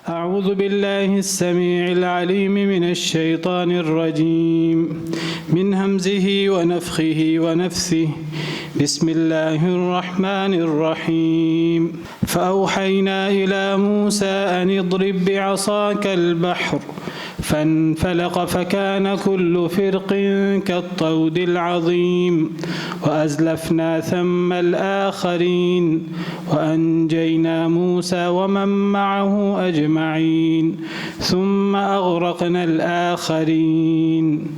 أعوذ بالله السميع العليم من الشيطان الرجيم من همزه ونفخه ونفثه بسم الله الرحمن الرحيم فأوحينا إلى موسى أن اضرب بعصاك البحر فانفلق فكان كل فرق كالطود العظيم وأزلفنا ثم الآخرين وأنجينا موسى ومن معه أجمعين ثم أغرقنا الآخرين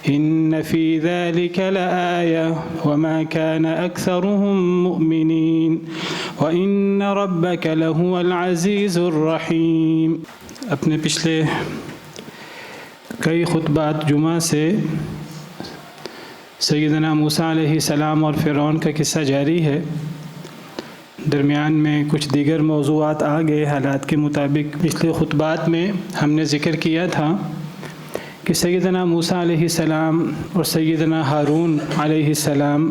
إن في ذلك لآية وما كان أكثرهم مؤمنين وإن ربك لهو العزيز الرحيم۔ اپنے پچھلے کئی خطبات جمعہ سے سیدنا موسیٰ علیہ السلام اور فرعون کا قصہ جاری ہے۔ درمیان میں کچھ دیگر موضوعات آ گئے حالات کے مطابق۔ پچھلے خطبات میں ہم نے ذکر کیا تھا کہ سیدنا موسیٰ علیہ السلام اور سیدنا ہارون علیہ السلام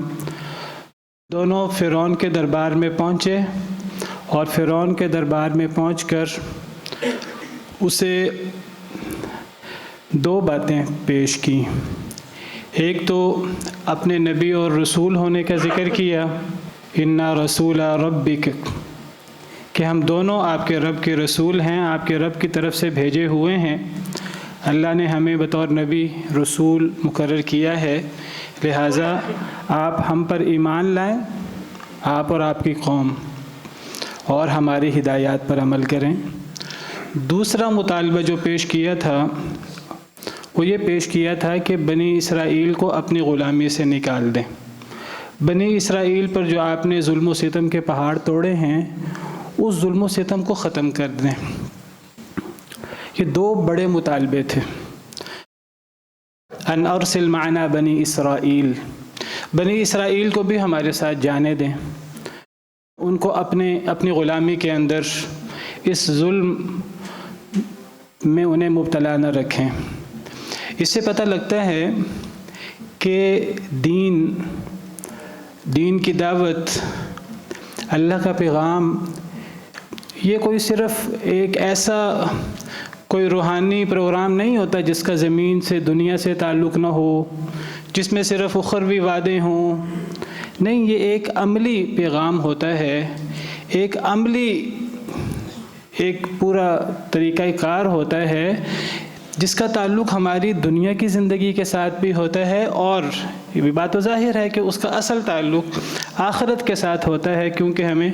دونوں فرعون کے دربار میں پہنچے اور فرعون کے دربار میں پہنچ کر اسے دو باتیں پیش کی۔ ایک تو اپنے نبی اور رسول ہونے کا ذکر کیا، اِنَّا رَسُولَ رَبِّكَ، کہ ہم دونوں آپ کے رب کے رسول ہیں، آپ کے رب کی طرف سے بھیجے ہوئے ہیں۔ اللہ نے ہمیں بطور نبی رسول مقرر کیا ہے، لہٰذا آپ ہم پر ایمان لائیں، آپ اور آپ کی قوم، اور ہماری ہدایات پر عمل کریں۔ دوسرا مطالبہ جو پیش کیا تھا وہ یہ پیش کیا تھا کہ بنی اسرائیل کو اپنی غلامی سے نکال دیں۔ بنی اسرائیل پر جو آپ نے ظلم و ستم کے پہاڑ توڑے ہیں اس ظلم و ستم کو ختم کر دیں۔ یہ دو بڑے مطالبے تھے۔ ان ارسل معنا بنی اسرائیل، بنی اسرائیل کو بھی ہمارے ساتھ جانے دیں، ان کو اپنی غلامی کے اندر اس ظلم میں انہیں مبتلا نہ رکھیں۔ اس سے پتہ لگتا ہے کہ دین کی دعوت، اللہ کا پیغام، یہ کوئی صرف ایک ایسا کوئی روحانی پروگرام نہیں ہوتا جس کا زمین سے دنیا سے تعلق نہ ہو، جس میں صرف اخروی وعدے ہوں۔ نہیں، یہ ایک عملی پیغام ہوتا ہے، ایک عملی ایک پورا طریقہ کار ہوتا ہے جس کا تعلق ہماری دنیا کی زندگی کے ساتھ بھی ہوتا ہے، اور یہ بھی بات ظاہر ہے کہ اس کا اصل تعلق آخرت کے ساتھ ہوتا ہے، کیونکہ ہمیں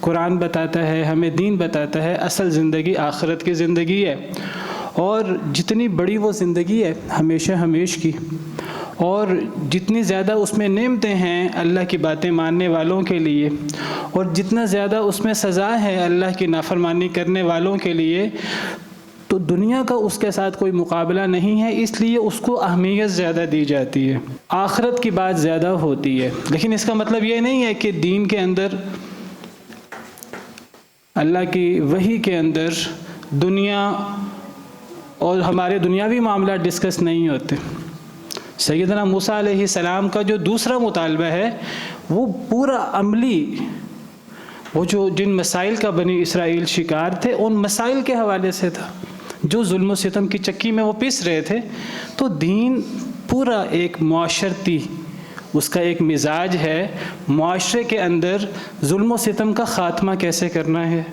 قرآن بتاتا ہے، ہمیں دین بتاتا ہے اصل زندگی آخرت کی زندگی ہے، اور جتنی بڑی وہ زندگی ہے ہمیشہ ہمیش کی، اور جتنی زیادہ اس میں نعمتیں ہیں اللہ کی باتیں ماننے والوں کے لیے، اور جتنا زیادہ اس میں سزا ہے اللہ کی نافرمانی کرنے والوں کے لیے، تو دنیا کا اس کے ساتھ کوئی مقابلہ نہیں ہے، اس لیے اس کو اہمیت زیادہ دی جاتی ہے، آخرت کی بات زیادہ ہوتی ہے۔ لیکن اس کا مطلب یہ نہیں ہے کہ دین کے اندر، اللہ کی وحی کے اندر دنیا اور ہمارے دنیاوی معاملات ڈسکس نہیں ہوتے۔ سیدنا موسیٰ علیہ السلام کا جو دوسرا مطالبہ ہے وہ پورا عملی، وہ جن مسائل کا بنی اسرائیل شکار تھے ان مسائل کے حوالے سے تھا، جو ظلم و ستم کی چکی میں وہ پس رہے تھے۔ تو دین پورا ایک معاشرتی، اس کا ایک مزاج ہے، معاشرے کے اندر ظلم و ستم کا خاتمہ کیسے کرنا ہے،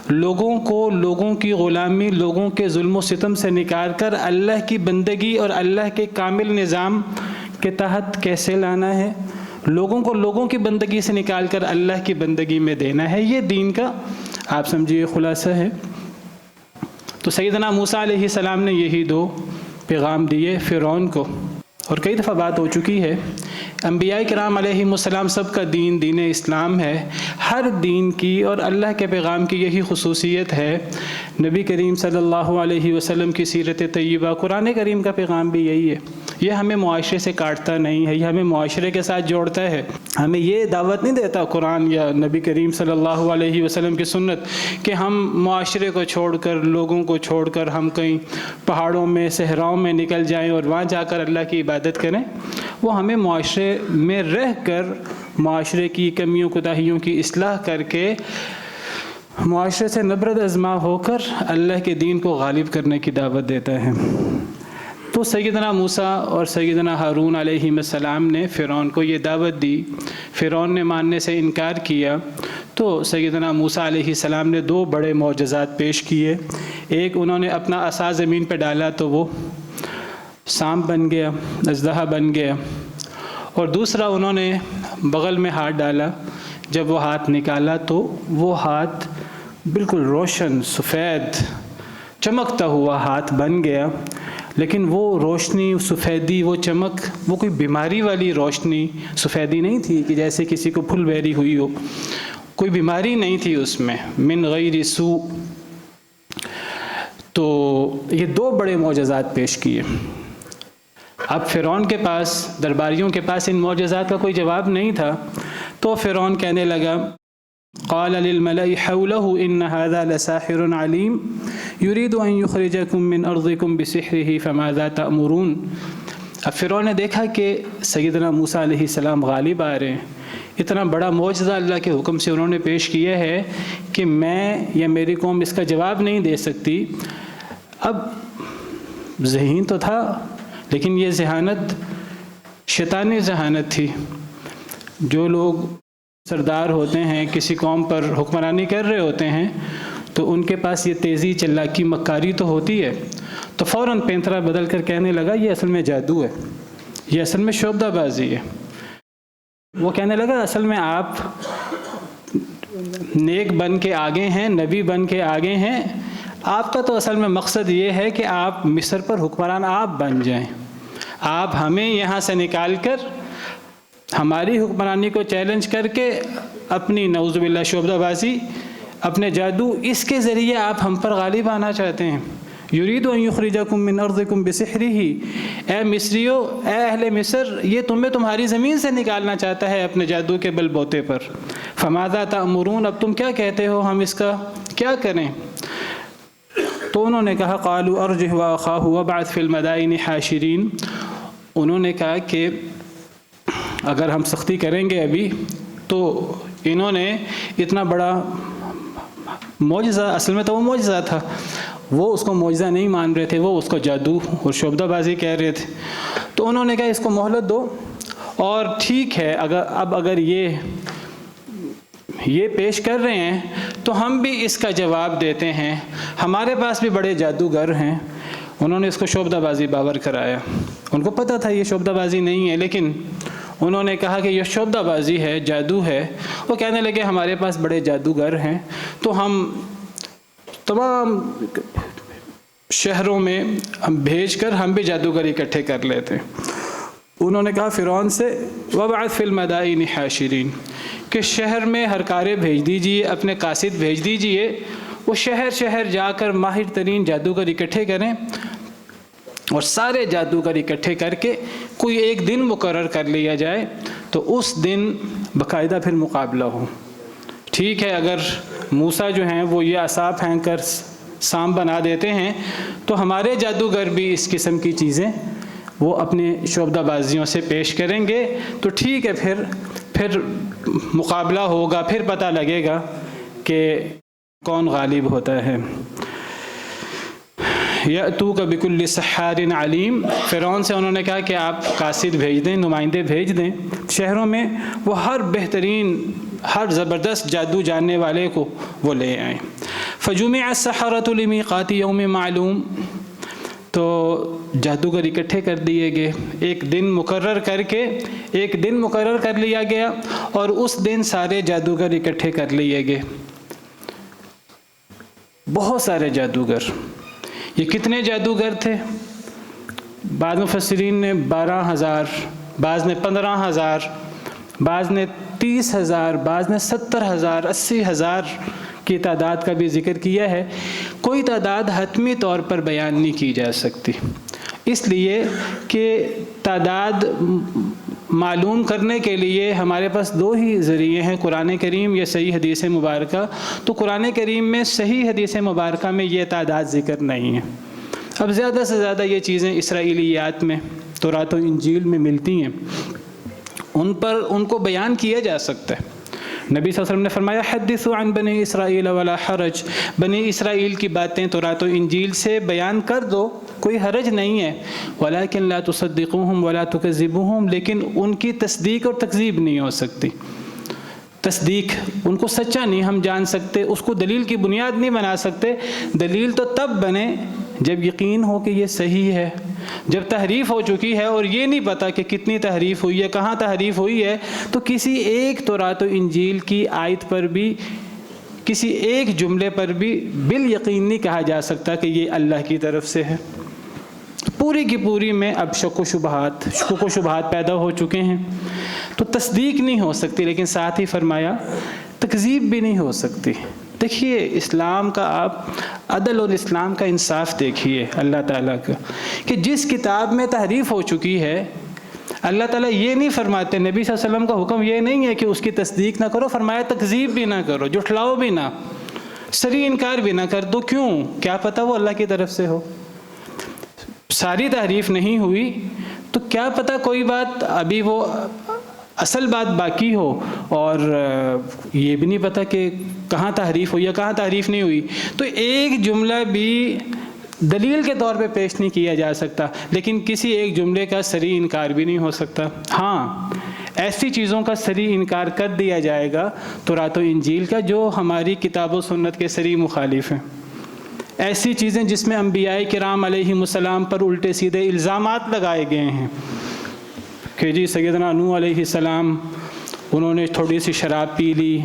لوگوں کو لوگوں کی غلامی، لوگوں کے ظلم و ستم سے نکال کر اللہ کی بندگی اور اللہ کے کامل نظام کے تحت کیسے لانا ہے، لوگوں کو لوگوں کی بندگی سے نکال کر اللہ کی بندگی میں دینا ہے، یہ دین کا آپ سمجھیے خلاصہ ہے۔ تو سیدنا موسیٰ علیہ السلام نے یہی دو پیغام دیے فرعون کو، اور کئی دفعہ بات ہو چکی ہے، انبیاء کرام علیہم السلام سب کا دین اسلام ہے، ہر دین کی اور اللہ کے پیغام کی یہی خصوصیت ہے۔ نبی کریم صلی اللہ علیہ وسلم کی سیرت طیبہ، قرآن کریم کا پیغام بھی یہی ہے، یہ ہمیں معاشرے سے کاٹتا نہیں ہے، یہ ہمیں معاشرے کے ساتھ جوڑتا ہے، ہمیں یہ دعوت نہیں دیتا قرآن یا نبی کریم صلی اللہ علیہ وسلم کی سنت کہ ہم معاشرے کو چھوڑ کر، لوگوں کو چھوڑ کر ہم کہیں پہاڑوں میں صحراؤں میں نکل جائیں اور وہاں جا کر اللہ کی عبادت کریں۔ وہ ہمیں معاشرے میں رہ کر معاشرے کی کمیوں کوتاہیوں کی اصلاح کر کے معاشرے سے نبرد ازما ہو کر اللہ کے دین کو غالب کرنے کی دعوت دیتا ہے۔ تو سیدنا موسیٰ اور سیدنا ہارون علیہ السلام نے فرعون کو یہ دعوت دی، فرعون نے ماننے سے انکار کیا، تو سیدنا موسیٰ علیہ السلام نے 2 بڑے معجزات پیش کیے۔ ایک، انہوں نے اپنا عصا زمین پہ ڈالا تو وہ سانپ بن گیا، اژدہا بن گیا، اور دوسرا انہوں نے بغل میں ہاتھ ڈالا، جب وہ ہاتھ نکالا تو وہ ہاتھ بالکل روشن، سفید، چمکتا ہوا ہاتھ بن گیا، لیکن وہ روشنی، سفیدی، وہ چمک، وہ کوئی بیماری والی روشنی، سفیدی نہیں تھی کہ جیسے کسی کو پھل بیری ہوئی ہو، کوئی بیماری نہیں تھی اس میں، من غیر سوء۔ تو یہ 2 بڑے معجزات پیش کیے۔ اب فرعون کے پاس، درباریوں کے پاس ان معجزات کا کوئی جواب نہیں تھا، تو فرعون کہنے لگا، قال للملأ حوله ان هذا لساحر علیم يريد ان يخرجكم من ارضكم بسحره فماذا تأمرون۔ اب فرعون نے دیکھا کہ سیدنا موسیٰ علیہ السلام غالب آ رہے ہیں، اتنا بڑا معجزہ اللہ کے حکم سے انہوں نے پیش کیا ہے کہ میں یا میری قوم اس کا جواب نہیں دے سکتی۔ اب ذہین تو تھا، لیکن یہ ذہانت شیطانی ذہانت تھی۔ جو لوگ سردار ہوتے ہیں، کسی قوم پر حکمرانی کر رہے ہوتے ہیں، تو ان کے پاس یہ تیزی، چلاکی، مکاری تو ہوتی ہے، تو فوراً پینترا بدل کر کہنے لگا یہ اصل میں جادو ہے، یہ اصل میں شعبدہ بازی ہے۔ وہ کہنے لگا اصل میں آپ نیک بن کے آگے ہیں، نبی بن کے آگے ہیں، آپ کا تو اصل میں مقصد یہ ہے کہ آپ مصر پر حکمران آپ بن جائیں، آپ ہمیں یہاں سے نکال کر ہماری حکمرانی کو چیلنج کر کے اپنی نعوذ باللہ شعبدہ بازی، اپنے جادو، اس کے ذریعے آپ ہم پر غالب آنا چاہتے ہیں۔ یرید ان یخرجکم من ارضکم بسحرہ، اے مصریو، اے اہل مصر، یہ تمہیں تمہاری زمین سے نکالنا چاہتا ہے اپنے جادو کے بل بوتے پر۔ فماذا تأمرون، اب تم کیا کہتے ہو، ہم اس کا کیا کریں؟ تو انہوں نے کہا قالوا ارجہ واخاہ وابعث فی المدائن حاشرین، انہوں نے کہا کہ اگر ہم سختی کریں گے ابھی، تو انہوں نے اتنا بڑا معجزہ، اصل میں تو وہ معجزہ تھا، وہ اس کو معجزہ نہیں مان رہے تھے، وہ اس کو جادو اور شعبدہ بازی کہہ رہے تھے، تو انہوں نے کہا اس کو مہلت دو، اور ٹھیک ہے اگر یہ پیش کر رہے ہیں تو ہم بھی اس کا جواب دیتے ہیں، ہمارے پاس بھی بڑے جادوگر ہیں۔ انہوں نے اس کو شعبدہ بازی باور کرایا، ان کو پتہ تھا یہ شعبدہ بازی نہیں ہے، لیکن انہوں نے کہا کہ یہ شعبدہ بازی ہے، جادو ہے۔ وہ کہنے لگے ہمارے پاس بڑے جادوگر ہیں، تو ہم تمام شہروں میں ہم بھیج کر ہم بھی جادوگر اکٹھے کر لیتے ہیں۔ انہوں نے کہا فرعون سے وابعث فی المدائن حاشرین، کہ شہر میں ہرکارے بھیج دیجئے، اپنے قاصد بھیج دیجئے، وہ شہر شہر جا کر ماہر ترین جادوگر اکٹھے کریں، اور سارے جادوگر اکٹھے کر کے کوئی ایک دن مقرر کر لیا جائے، تو اس دن باقاعدہ پھر مقابلہ ہو۔ ٹھیک ہے، اگر موسیٰ جو ہیں وہ یہ عصا پھینک کر سانپ بنا دیتے ہیں، تو ہمارے جادوگر بھی اس قسم کی چیزیں وہ اپنے شعبدہ بازیوں سے پیش کریں گے، تو ٹھیک ہے، پھر مقابلہ ہوگا، پھر پتہ لگے گا کہ کون غالب ہوتا ہے۔ یأتوک بکل سحار علیم، فرعون سے انہوں نے کہا کہ آپ قاصد بھیج دیں، نمائندے بھیج دیں شہروں میں، وہ ہر بہترین، ہر زبردست جادو جاننے والے کو وہ لے آئیں۔ فجمع السحرۃ لمیقات یوم معلوم، تو جادوگر اکٹھے کر دیے گئے، ایک دن مقرر کر لیا گیا، اور اس دن سارے جادوگر اکٹھے کر لیے گئے، بہت سارے جادوگر۔ یہ کتنے جادوگر تھے؟ بعض مفسرین نے 12,000، بعض نے 15,000، بعض نے 30,000، بعض نے 70,000، 80,000 کی تعداد کا بھی ذکر کیا ہے۔ کوئی تعداد حتمی طور پر بیان نہیں کی جا سکتی، اس لیے کہ تعداد معلوم کرنے کے لیے ہمارے پاس 2 ہی ذریعے ہیں، قرآن کریم یا صحیح حدیث مبارکہ۔ تو قرآن کریم میں صحیح حدیث مبارکہ میں یہ تعداد ذکر نہیں ہے۔ اب زیادہ سے زیادہ یہ چیزیں اسرائیلیات میں، تورات و انجیل میں ملتی ہیں، ان کو بیان کیا جا سکتا ہے، نبی صلی اللہ علیہ وسلم نے فرمایا حدثوا عن بنی اسرائیل ولا حرج، بنی اسرائیل کی باتیں تورات و انجیل سے بیان کر دو، کوئی حرج نہیں ہے، ولیکن لا تصدقوہم ولا تکذبوہم، لیکن ان کی تصدیق اور تکذیب نہیں ہو سکتی۔ تصدیق ان کو سچا نہیں ہم جان سکتے، اس کو دلیل کی بنیاد نہیں بنا سکتے، دلیل تو تب بنے جب یقین ہو کہ یہ صحیح ہے، جب تحریف ہو چکی ہے اور یہ نہیں پتہ کہ کتنی تحریف ہوئی ہے، کہاں تحریف ہوئی ہے، تو کسی ایک تورات و انجیل کی آیت پر بھی، کسی ایک جملے پر بھی بالیقین نہیں کہا جا سکتا کہ یہ اللہ کی طرف سے ہے۔ پوری کی پوری میں اب شک و شبہات پیدا ہو چکے ہیں، تو تصدیق نہیں ہو سکتی، لیکن ساتھ ہی فرمایا تکذیب بھی نہیں ہو سکتی۔ دیکھیے اسلام کا آپ عدل اور اسلام کا انصاف دیکھیے اللہ تعالیٰ کا، کہ جس کتاب میں تحریف ہو چکی ہے اللہ تعالیٰ یہ نہیں فرماتے، نبی صلی اللہ علیہ وسلم کا حکم یہ نہیں ہے کہ اس کی تصدیق نہ کرو، فرمایا تکذیب بھی نہ کرو، جھٹلاؤ بھی نہ، صریح انکار بھی نہ کر دو۔ کیوں؟ کیا پتہ وہ اللہ کی طرف سے ہو۔ ساری تحریف نہیں ہوئی تو کیا پتہ کوئی بات ابھی وہ اصل بات باقی ہو، اور یہ بھی نہیں پتہ کہ کہاں تحریف ہوئی یا کہاں تحریف نہیں ہوئی، تو ایک جملہ بھی دلیل کے طور پہ پیش نہیں کیا جا سکتا، لیکن کسی ایک جملے کا صریح انکار بھی نہیں ہو سکتا۔ ہاں ایسی چیزوں کا صریح انکار کر دیا جائے گا تورات و انجیل کا جو ہماری کتاب و سنت کے صریح مخالف ہیں، ایسی چیزیں جس میں انبیاء کرام علیہم السلام پر الٹے سیدھے الزامات لگائے گئے ہیں کہ جی سیدنا نوح علیہ السلام انہوں نے تھوڑی سی شراب پی لی،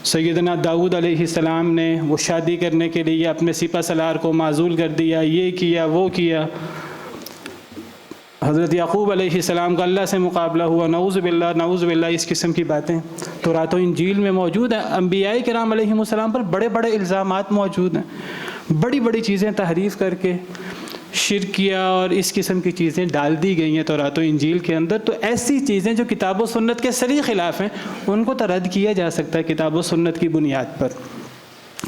سیدنا داؤد علیہ السلام نے وہ شادی کرنے کے لیے اپنے سپہ سالار کو معزول کر دیا، یہ کیا وہ کیا، حضرت یعقوب علیہ السلام کا اللہ سے مقابلہ ہوا، نعوذ باللہ، اس قسم کی باتیں تورات و انجیل میں موجود ہیں۔ انبیاء کرام علیہ السلام پر بڑے بڑے الزامات موجود ہیں، بڑی بڑی چیزیں تحریف کر کے شرک کیا اور اس قسم کی چیزیں ڈال دی گئی ہیں تورات و انجیل کے اندر۔ تو ایسی چیزیں جو کتاب و سنت کے صریح خلاف ہیں ان کو تو رد کیا جا سکتا ہے کتاب و سنت کی بنیاد پر،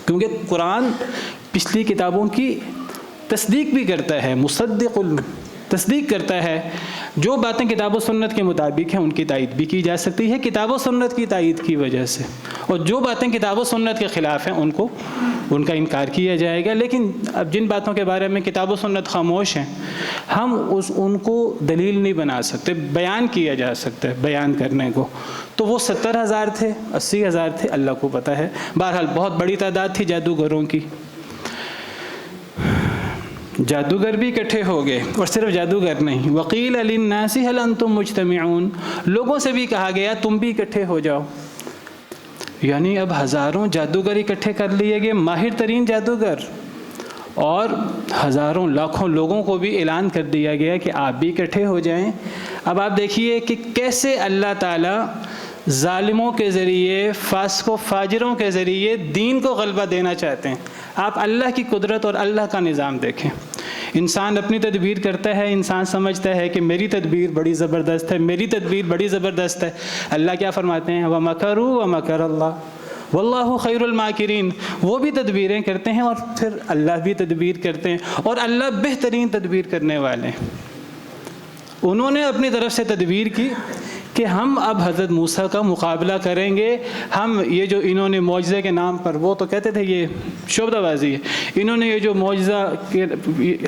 کیونکہ قرآن پچھلی کتابوں کی تصدیق بھی کرتا ہے، مصدق تصدیق کرتا ہے، جو باتیں کتاب و سنت کے مطابق ہیں ان کی تائید بھی کی جا سکتی ہے کتاب و سنت کی تائید کی وجہ سے، اور جو باتیں کتاب و سنت کے خلاف ہیں ان کا انکار کیا جائے گا۔ لیکن اب جن باتوں کے بارے میں کتاب و سنت خاموش ہیں ہم ان کو دلیل نہیں بنا سکتے، بیان کیا جا سکتا ہے بیان کرنے کو، تو وہ 70,000 تھے 80,000 تھے اللہ کو پتہ ہے، بہرحال بہت بڑی تعداد تھی جادوگروں کی۔ جادوگر بھی اکٹھے ہو گئے، اور صرف جادوگر نہیں، وقیل للناس هل انتم مجتمعون، لوگوں سے بھی کہا گیا تم بھی اکٹھے ہو جاؤ، یعنی اب ہزاروں جادوگر اکٹھے کر لیے گئے، ماہر ترین جادوگر، اور ہزاروں لاکھوں لوگوں کو بھی اعلان کر دیا گیا کہ آپ بھی اکٹھے ہو جائیں۔ اب آپ دیکھیے کہ کیسے اللہ تعالیٰ ظالموں کے ذریعے، فاسق و فاجروں کے ذریعے دین کو غلبہ دینا چاہتے ہیں۔ آپ اللہ کی قدرت اور اللہ کا نظام دیکھیں، انسان اپنی تدبیر کرتا ہے، انسان سمجھتا ہے کہ میری تدبیر بڑی زبردست ہے، میری تدبیر بڑی زبردست ہے، اللہ کیا فرماتے ہیں وَمَكَرُوا وَمَكَرَ اللَّهُ وَاللَّهُ خَيْرُ الْمَاكِرِينَ، وہ بھی تدبیریں کرتے ہیں اور پھر اللہ بھی تدبیر کرتے ہیں، اور اللہ بہترین تدبیر کرنے والے ہیں۔ انہوں نے اپنی طرف سے تدبیر کی کہ ہم اب حضرت موسیٰ کا مقابلہ کریں گے، ہم یہ جو انہوں نے معجزے کے نام پر، وہ تو کہتے تھے یہ شعبدہ بازی ہے، انہوں نے یہ جو معجزہ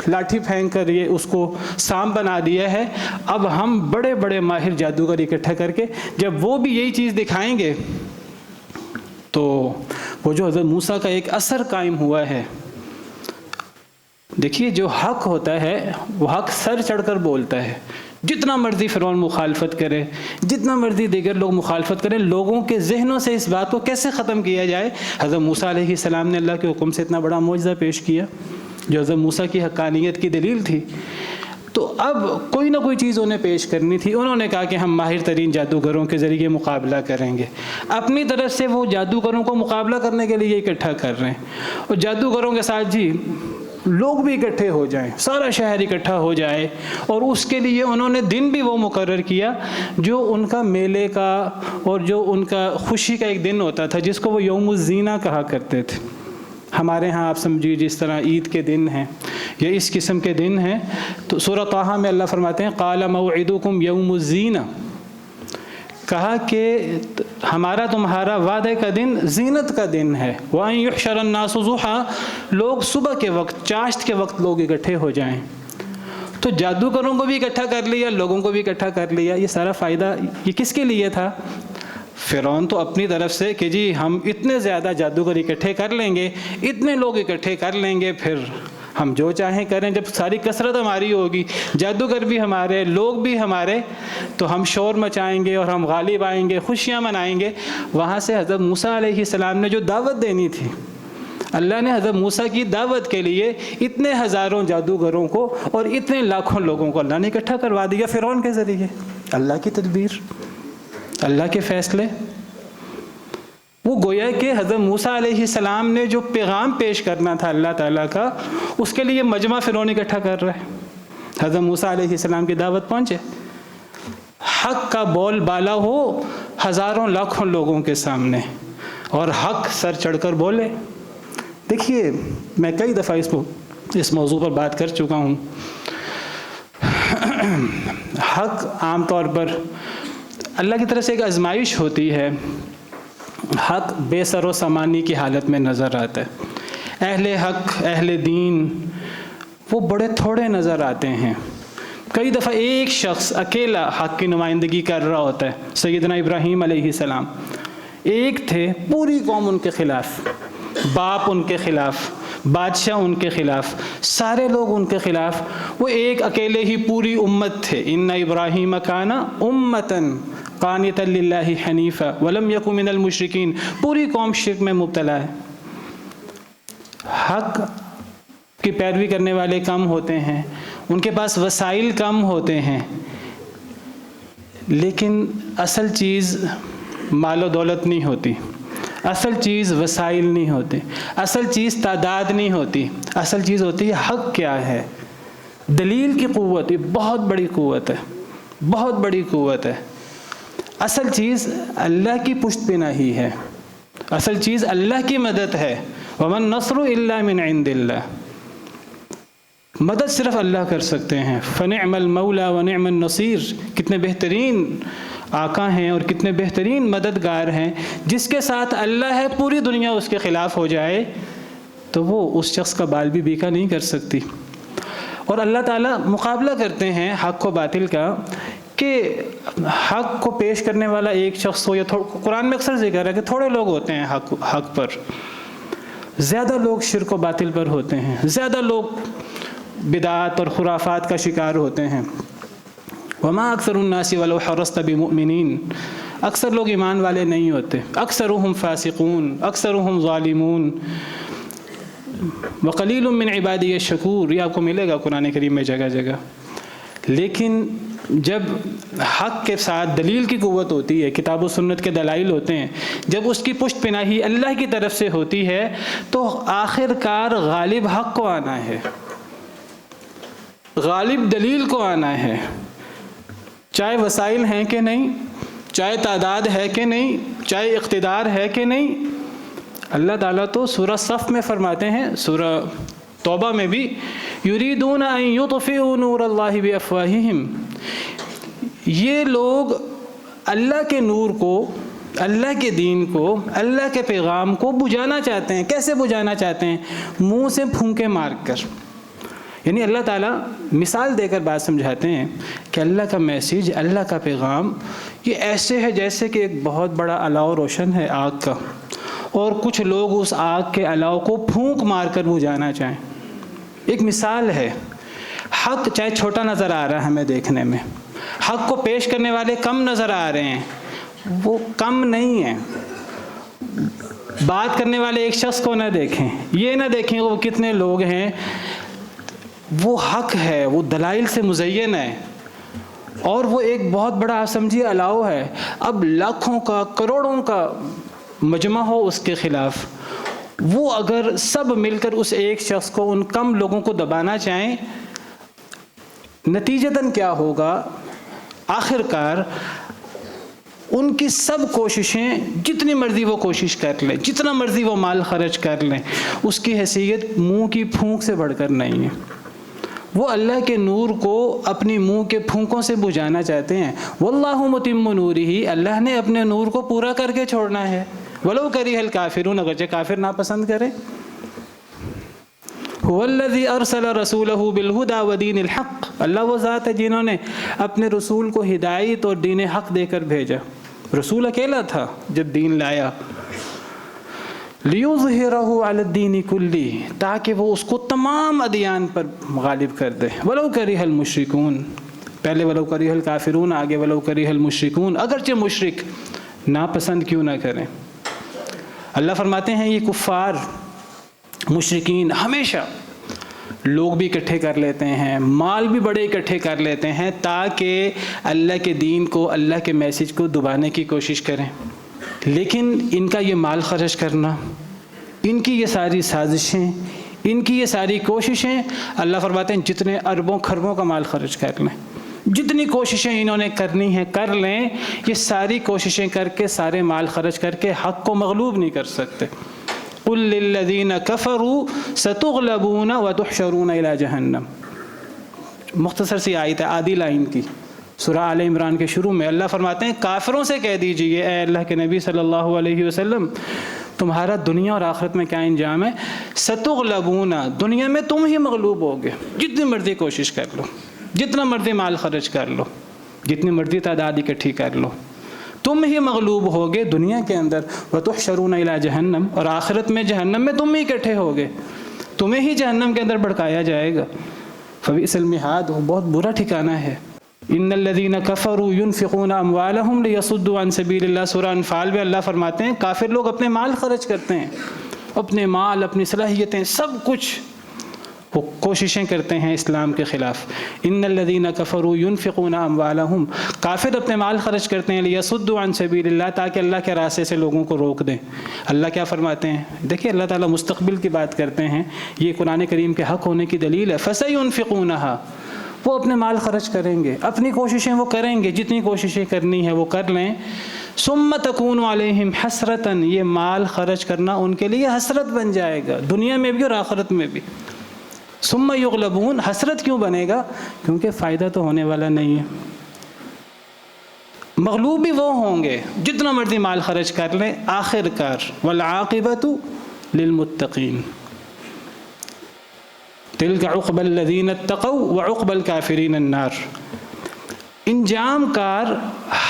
لاٹھی پھینک کر یہ اس کو سانپ بنا دیا ہے، اب ہم بڑے بڑے ماہر جادوگر اکٹھا کر کے جب وہ بھی یہی چیز دکھائیں گے تو وہ جو حضرت موسیٰ کا ایک اثر قائم ہوا ہے۔ دیکھیے جو حق ہوتا ہے وہ حق سر چڑھ کر بولتا ہے، جتنا مرضی فرعون مخالفت کرے، جتنا مرضی دیگر لوگ مخالفت کریں، لوگوں کے ذہنوں سے اس بات کو کیسے ختم کیا جائے۔ حضرت موسیٰ علیہ السلام نے اللہ کے حکم سے اتنا بڑا معجزہ پیش کیا جو حضرت موسیٰ کی حقانیت کی دلیل تھی، تو اب کوئی نہ کوئی چیز انہیں پیش کرنی تھی۔ انہوں نے کہا کہ ہم ماہر ترین جادوگروں کے ذریعے مقابلہ کریں گے، اپنی طرف سے وہ جادوگروں کو مقابلہ کرنے کے لیے اکٹھا کر رہے ہیں، اور جادوگروں کے ساتھ جی لوگ بھی اکٹھے ہو جائیں، سارا شہر اکٹھا ہو جائے، اور اس کے لیے انہوں نے دن بھی وہ مقرر کیا جو ان کا میلے کا اور جو ان کا خوشی کا ایک دن ہوتا تھا، جس کو وہ یوم الزینہ کہا کرتے تھے۔ ہمارے ہاں آپ سمجھیے جس طرح عید کے دن ہیں یا اس قسم کے دن ہیں، تو سورہ طٰہٰ میں اللہ فرماتے ہیں قال موعدکم یوم الزینہ، کہا کہ ہمارا تمہارا وعدے کا دن زینت کا دن ہے، وَأَن يُحْشَرَ النَّاسُ ضُحًى، لوگ صبح کے وقت، چاشت کے وقت لوگ اکٹھے ہو جائیں۔ تو جادوگروں کو بھی اکٹھا کر لیا، لوگوں کو بھی اکٹھا کر لیا۔ یہ سارا فائدہ یہ کس کے لیے تھا؟ فرعون تو اپنی طرف سے کہ جی ہم اتنے زیادہ جادوگر اکٹھے کر لیں گے، اتنے لوگ اکٹھے کر لیں گے، پھر ہم جو چاہیں کریں، جب ساری کثرت ہماری ہوگی، جادوگر بھی ہمارے، لوگ بھی ہمارے، تو ہم شور مچائیں گے اور ہم غالب آئیں گے، خوشیاں منائیں گے۔ وہاں سے حضرت موسیٰ علیہ السلام نے جو دعوت دینی تھی، اللہ نے حضرت موسیٰ کی دعوت کے لیے اتنے ہزاروں جادوگروں کو اور اتنے لاکھوں لوگوں کو اللہ نے اکٹھا کروا دیا فرعون کے ذریعے۔ اللہ کی تدبیر، اللہ کے فیصلے۔ وہ گویا کہ حضرت موسیٰ علیہ السلام نے جو پیغام پیش کرنا تھا اللہ تعالیٰ کا، اس کے لیے مجمع فرعون اکٹھا کر رہے ہیں۔ حضرت موسیٰ علیہ السلام کی دعوت پہنچے، حق کا بول بالا ہو ہزاروں لاکھوں لوگوں کے سامنے، اور حق سر چڑھ کر بولے۔ دیکھیے میں کئی دفعہ اس موضوع پر بات کر چکا ہوں۔ حق عام طور پر اللہ کی طرف سے ایک آزمائش ہوتی ہے۔ حق بے سر و سامانی کی حالت میں نظر آتا ہے۔ اہل حق، اہل دین وہ بڑے تھوڑے نظر آتے ہیں۔ کئی دفعہ ایک شخص اکیلا حق کی نمائندگی کر رہا ہوتا ہے۔ سیدنا ابراہیم علیہ السلام ایک تھے، پوری قوم ان کے خلاف، باپ ان کے خلاف، بادشاہ ان کے خلاف، سارے لوگ ان کے خلاف، وہ ایک اکیلے ہی پوری امت تھے۔ ان ابراہیم کان امتن قانتا للہ حنیفا ولم یک من المشرکین، پوری قوم شرک میں مبتلا ہے۔ حق کی پیروی کرنے والے کم ہوتے ہیں، ان کے پاس وسائل کم ہوتے ہیں، لیکن اصل چیز مال و دولت نہیں ہوتی، اصل چیز وسائل نہیں ہوتے، اصل چیز تعداد نہیں ہوتی، اصل چیز ہوتی ہے حق کیا ہے، دلیل کی قوت۔ یہ بہت بڑی قوت ہے، بہت بڑی قوت ہے۔ اصل چیز اللہ کی پشت پناہی ہے، اصل چیز اللہ کی مدد ہے۔ وَمَا النَّصْرُ إِلَّا مِنْ عِنْدِ اللَّهِ، مدد صرف اللہ کر سکتے ہیں۔ فَنِعْمَ الْمَوْلَى وَنِعْمَ النَّصِيرُ، کتنے بہترین آقا ہیں اور کتنے بہترین مددگار ہیں۔ جس کے ساتھ اللہ ہے، پوری دنیا اس کے خلاف ہو جائے تو وہ اس شخص کا بال بھی بیکا نہیں کر سکتی۔ اور اللہ تعالیٰ مقابلہ کرتے ہیں حق و باطل کا، کہ حق کو پیش کرنے والا ایک شخص ہو، یا قرآن میں اکثر ذکر ہے کہ تھوڑے لوگ ہوتے ہیں حق پر، زیادہ لوگ شرک و باطل پر ہوتے ہیں، زیادہ لوگ بدعات اور خرافات کا شکار ہوتے ہیں۔ وما اکثر الناس ولو حرصت بمؤمنین، اکثر لوگ ایمان والے نہیں ہوتے، اکثرهم فاسقون، اکثرهم ظالمون، وقلیل من عبادی الشکور، یہ آپ کو ملے گا قرآن کریم میں جگہ جگہ۔ لیکن جب حق کے ساتھ دلیل کی قوت ہوتی ہے، کتاب و سنت کے دلائل ہوتے ہیں، جب اس کی پشت پناہی اللہ کی طرف سے ہوتی ہے، تو آخر کار غالب حق کو آنا ہے، غالب دلیل کو آنا ہے، چاہے وسائل ہیں کہ نہیں، چاہے تعداد ہے کہ نہیں، چاہے اقتدار ہے کہ نہیں۔ اللہ تعالیٰ تو سورہ صف میں فرماتے ہیں، سورہ توبہ میں بھی، یریدون ان یطفئوا نور اللہ بافواہہم، یہ لوگ اللہ کے نور کو، اللہ کے دین کو، اللہ کے پیغام کو بجھانا چاہتے ہیں۔ کیسے بجھانا چاہتے ہیں؟ منہ سے پھونکے مار کر۔ یعنی اللہ تعالیٰ مثال دے کر بات سمجھاتے ہیں کہ اللہ کا میسیج، اللہ کا پیغام یہ ایسے ہے جیسے کہ ایک بہت بڑا الاؤ روشن ہے آگ کا، اور کچھ لوگ اس آگ کے الاؤ کو پھونک مار کر بجھانا چاہیں۔ ایک مثال ہے۔ حق چاہے چھوٹا نظر آ رہا ہے ہمیں دیکھنے میں، حق کو پیش کرنے والے کم نظر آ رہے ہیں، وہ کم نہیں ہیں۔ بات کرنے والے ایک شخص کو نہ دیکھیں، یہ نہ دیکھیں وہ کتنے لوگ ہیں، وہ حق ہے، وہ دلائل سے مزین ہے، اور وہ ایک بہت بڑا آپ سمجھیے الاؤ ہے۔ اب لاکھوں کا، کروڑوں کا مجمع ہو اس کے خلاف، وہ اگر سب مل کر اس ایک شخص کو، ان کم لوگوں کو دبانا چاہیں، نتیجتاً کیا ہوگا؟ آخر کار ان کی سب کوششیں، جتنی مرضی وہ کوشش کر لیں، جتنا مرضی وہ مال خرچ کر لیں، اس کی حیثیت منہ کی پھونک سے بڑھ کر نہیں ہے۔ وہ اللہ کے نور کو اپنی منہ کے پھونکوں سے بجھانا چاہتے ہیں. واللہ متم نورہ، اللہ نے اپنے نور کو پورا کر کے چھوڑنا ہے. ولو کرہ الکافرون، اگرچہ کافر ناپسند کرے. هو الذی ارسل رسولہ بالہدی ودین الحق، اللہ وہ ذات ہے جنہوں نے اپنے رسول کو ہدایت اور دین حق دے کر بھیجا. رسول اکیلا تھا جب دین لایا. لیظہرہ علی الدین کلہ، تاکہ وہ اس کو تمام ادیان پر غالب کر دے. ولو کرہ المشرکون، پہلے ولو کرہ الکافرون، آگے ولو کرہ المشرکون، اگرچہ مشرک ناپسند کیوں نہ کریں. اللہ فرماتے ہیں یہ کفار مشرکین ہمیشہ لوگ بھی اکٹھے کر لیتے ہیں، مال بھی بڑے اکٹھے کر لیتے ہیں تاکہ اللہ کے دین کو، اللہ کے میسج کو دبانے کی کوشش کریں. لیکن ان کا یہ مال خرچ کرنا، ان کی یہ ساری سازشیں، ان کی یہ ساری کوششیں، اللہ فرماتے ہیں جتنے اربوں خربوں کا مال خرچ کر لیں، جتنی کوششیں انہوں نے کرنی ہیں کر لیں، یہ ساری کوششیں کر کے، سارے مال خرچ کر کے حق کو مغلوب نہیں کر سکتے. قل للذین کفروا ستغلبون وتحشرون الی جہنم. مختصر سی آیت ہے، آدھی لائن کی، سورہ آل عمران کے شروع میں. اللہ فرماتے ہیں کافروں سے کہہ دیجئے اے اللہ کے نبی صلی اللہ علیہ وسلم، تمہارا دنیا اور آخرت میں کیا انجام ہے؟ ستغلبون، دنیا میں تم ہی مغلوب ہوگے. جتنی مرضی کوشش کر لو، جتنا مرضی مال خرچ کر لو، جتنی مرضی تعداد اکٹھی کر لو، تم ہی مغلوب ہوگے دنیا کے اندر. وتحشرون الی جہنم، اور آخرت میں جہنم میں تم ہی اکٹھے ہوگے، تمہیں ہی جہنم کے اندر بھڑکایا جائے گا. فبئس المہاد، وہ بہت برا ٹھکانہ ہے. ان الذین کفروا ينفقون اموالهم لیصدوا عن سبیل اللہ، سورہ انفال میں اللہ فرماتے ہیں کافر لوگ اپنے مال خرچ کرتے ہیں، اپنے مال، اپنی صلاحیتیں، سب کچھ وہ کوششیں کرتے ہیں اسلام کے خلاف. ان الذین کفروا ينفقون اموالهم، کافر اپنے مال خرچ کرتے ہیں لیصدوا عن سبیل اللہ، تاکہ اللہ کے راستے سے لوگوں کو روک دیں. اللہ کیا فرماتے ہیں؟ دیکھیں اللہ تعالیٰ مستقبل کی بات کرتے ہیں، یہ قرآن کریم کے حق ہونے کی دلیل ہے. فسينفقونها، وہ اپنے مال خرچ کریں گے، اپنی کوششیں وہ کریں گے، جتنی کوششیں کرنی ہے وہ کر لیں. ثم تکون علیہم حسرتا، یہ مال خرچ کرنا ان کے لیے حسرت بن جائے گا، دنیا میں بھی اور آخرت میں بھی. ثم یغلبون، حسرت کیوں بنے گا؟ کیونکہ فائدہ تو ہونے والا نہیں ہے. مغلوب بھی وہ ہوں گے جتنا مرضی مال خرچ کر لیں، آخر کار والعاقبۃ للمتقین. تلک عقبى الذین اتقوا وعقبى الکافرین النار. انجام کار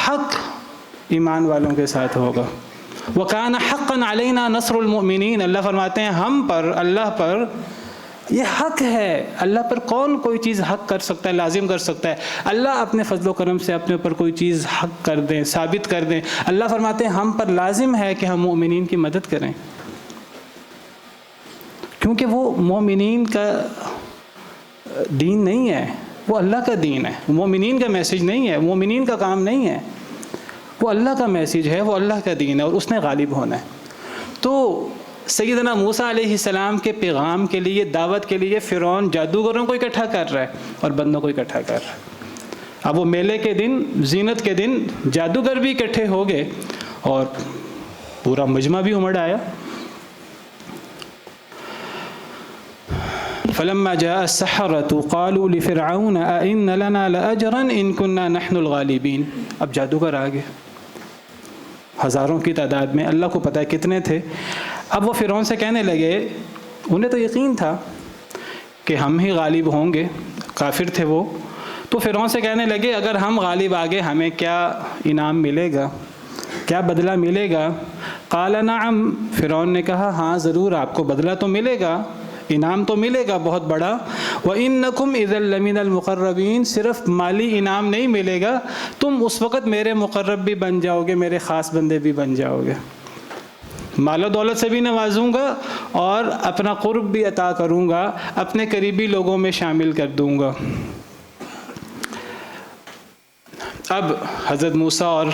حق ایمان والوں کے ساتھ ہوگا. وکان حقا علینا نصر المؤمنین، اللہ فرماتے ہیں ہم پر، اللہ پر یہ حق ہے. اللہ پر کون کوئی چیز حق کر سکتا ہے، لازم کر سکتا ہے؟ اللہ اپنے فضل و کرم سے اپنے اوپر کوئی چیز حق کر دیں، ثابت کر دیں. اللہ فرماتے ہیں ہم پر لازم ہے کہ ہم مومنین کی مدد کریں، کیونکہ وہ مومنین کا دین نہیں ہے، وہ اللہ کا دین ہے. مومنین کا میسج نہیں ہے، مومنین کا کام نہیں ہے، وہ اللہ کا میسج ہے، وہ اللہ کا دین ہے، اور اس نے غالب ہونا ہے. تو سیدنا موسیٰ علیہ السلام کے پیغام کے لیے، دعوت کے لیے فرعون جادوگروں کو اکٹھا کر رہا ہے اور بندوں کو اکٹھا کر رہا ہے. اب وہ میلے کے دن، زینت کے دن جادوگر بھی اکٹھے ہو گئے اور پورا مجمع بھی امڑ آیا. فلما جاء السحرة قالوا لفرعون أئن لنا لأجرا إن كنا نحن الغالبين. اب جادوگر آ گئے ہزاروں کی تعداد میں، اللہ کو پتہ ہے کتنے تھے. اب وہ فرعون سے کہنے لگے، انہیں تو یقین تھا کہ ہم ہی غالب ہوں گے، کافر تھے وہ. تو فرعون سے کہنے لگے اگر ہم غالب آ گئے ہمیں کیا انعام ملے گا، کیا بدلہ ملے گا؟ قال نعم، فرعون نے کہا ہاں ضرور آپ کو بدلہ تو ملے گا، انعام تو ملے گا بہت بڑا. وَإِنَّكُمْ إِذًا لَمِنَ الْمُقَرَّبِينَ، صرف مالی انعام نہیں ملے گا، تم اس وقت میرے مقرب بھی بن جاؤ گے، میرے خاص بندے بھی بن جاؤ گے. مال و دولت سے بھی نوازوں گا اور اپنا قرب بھی عطا کروں گا، اپنے قریبی لوگوں میں شامل کر دوں گا. اب حضرت موسیٰ اور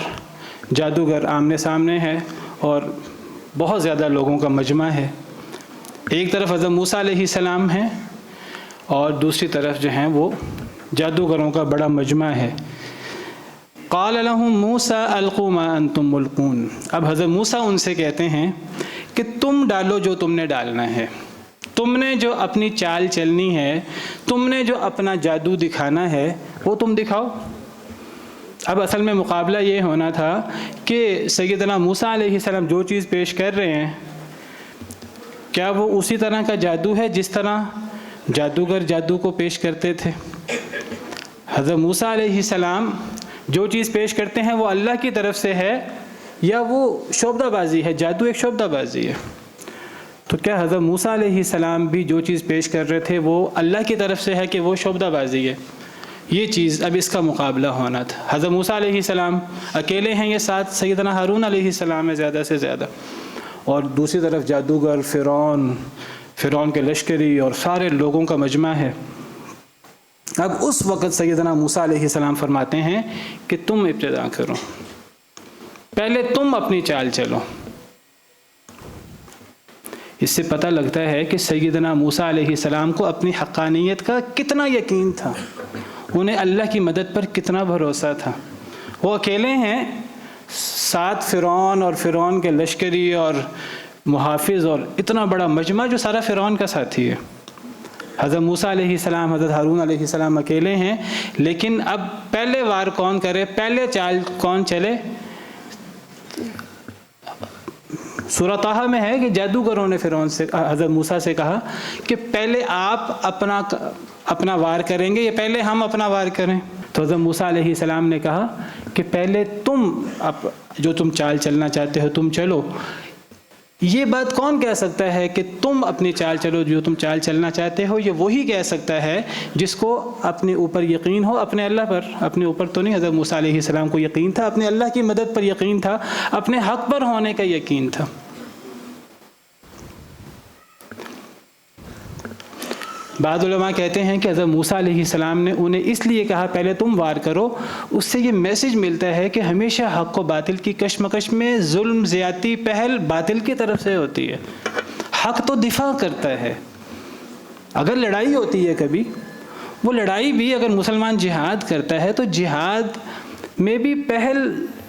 جادوگر آمنے سامنے ہے اور بہت زیادہ لوگوں کا مجمع ہے. ایک طرف حضرت موسیٰ علیہ السلام ہیں اور دوسری طرف جو ہیں وہ جادوگروں کا بڑا مجمع ہے. قال لهم موسیٰ القوا ما انتم ملقون. اب حضرت موسیٰ ان سے کہتے ہیں کہ تم ڈالو جو تم نے ڈالنا ہے، تم نے جو اپنی چال چلنی ہے، تم نے جو اپنا جادو دکھانا ہے وہ تم دکھاؤ۔ اب اصل میں مقابلہ یہ ہونا تھا کہ سیدنا موسیٰ علیہ السلام جو چیز پیش کر رہے ہیں کیا وہ اسی طرح کا جادو ہے جس طرح جادوگر جادو کو پیش کرتے تھے؟ حضرت موسیٰ علیہ السلام جو چیز پیش کرتے ہیں وہ اللہ کی طرف سے ہے یا وہ شعبدہ بازی ہے؟ جادو ایک شعبدہ بازی ہے۔ تو کیا حضرت موسیٰ علیہ السلام بھی جو چیز پیش کر رہے تھے وہ اللہ کی طرف سے ہے کہ وہ شعبدہ بازی ہے؟ یہ چیز اب اس کا مقابلہ ہونا تھا۔ حضرت موسیٰ علیہ السلام اکیلے ہیں، یہ ساتھ سیدنا ہارون علیہ السلام ہے زیادہ سے زیادہ، اور دوسری طرف جادوگر فرعون کے لشکری اور سارے لوگوں کا مجمع ہے۔ اب اس وقت سیدنا موسیٰ علیہ السلام فرماتے ہیں کہ تم ابتدا کرو، پہلے تم اپنی چال چلو۔ اس سے پتہ لگتا ہے کہ سیدنا موسیٰ علیہ السلام کو اپنی حقانیت کا کتنا یقین تھا، انہیں اللہ کی مدد پر کتنا بھروسہ تھا۔ وہ اکیلے ہیں، ساتھ فرعون اور فرعون کے لشکری اور محافظ اور اتنا بڑا مجمع جو سارا فرعون کا ساتھی ہے۔ حضرت موسیٰ علیہ السلام، حضرت ہارون علیہ السلام اکیلے ہیں، لیکن اب پہلے وار کون کرے، پہلے چال کون چلے؟ سورہ طٰہٰ میں ہے کہ جادوگروں نے فرعون سے، حضرت موسیٰ سے کہا کہ پہلے آپ اپنا وار کریں گے یا پہلے ہم اپنا وار کریں؟ تو حضرت موسیٰ علیہ السلام نے کہا کہ پہلے تم جو تم چال چلنا چاہتے ہو تم چلو۔ یہ بات کون کہہ سکتا ہے کہ تم اپنی چال چلو، جو تم چال چلنا چاہتے ہو؟ یہ وہی کہہ سکتا ہے جس کو اپنے اوپر یقین ہو، اپنے اللہ پر۔ اپنے اوپر تو نہیں، حضرت موسیٰ علیہ السلام کو یقین تھا، اپنے اللہ کی مدد پر یقین تھا، اپنے حق پر ہونے کا یقین تھا۔ بعض علماء کہتے ہیں کہ حضرت موسیٰ علیہ السلام نے انہیں اس لیے کہا پہلے تم وار کرو، اس سے یہ میسج ملتا ہے کہ ہمیشہ حق و باطل کی کشمکش میں ظلم زیادتی پہل باطل کی طرف سے ہوتی ہے۔ حق تو دفاع کرتا ہے، اگر لڑائی ہوتی ہے کبھی، وہ لڑائی بھی اگر مسلمان جہاد کرتا ہے تو جہاد میں بھی پہل